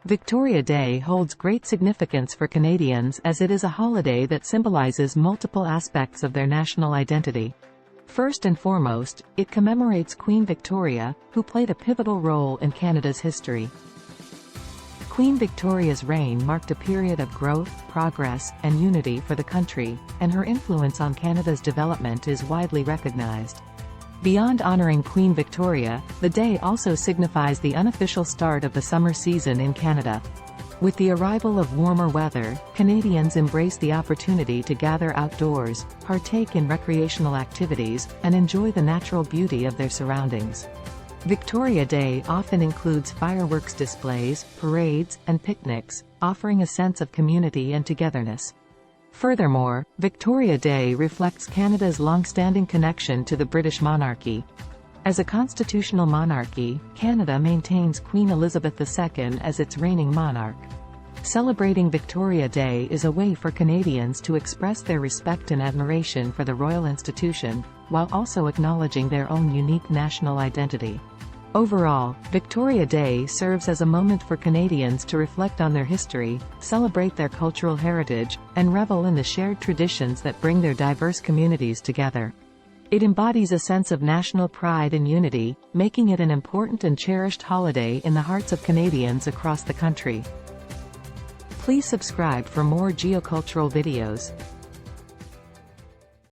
Victoria Day holds great significance for Canadians as it is a holiday that symbolizes multiple aspects of their national identity. First and foremost, it commemorates Queen Victoria, who played a pivotal role in Canada's history. Queen Victoria's reign marked a period of growth, progress, and unity for the country, and her influence on Canada's development is widely recognized. Beyond honoring Queen Victoria, the day also signifies the unofficial start of the summer season in Canada. With the arrival of warmer weather, Canadians embrace the opportunity to gather outdoors, partake in recreational activities, and enjoy the natural beauty of their surroundings. Victoria Day often includes fireworks displays, parades, and picnics, offering a sense of community and togetherness. Furthermore, Victoria Day reflects Canada's long-standing connection to the British monarchy. As a constitutional monarchy, Canada maintains Queen Elizabeth II as its reigning monarch. Celebrating Victoria Day is a way for Canadians to express their respect and admiration for the royal institution, while also acknowledging their own unique national identity. Overall, Victoria Day serves as a moment for Canadians to reflect on their history, celebrate their cultural heritage, and revel in the shared traditions that bring their diverse communities together. It embodies a sense of national pride and unity, making it an important and cherished holiday in the hearts of Canadians across the country. Please subscribe for more geocultural videos.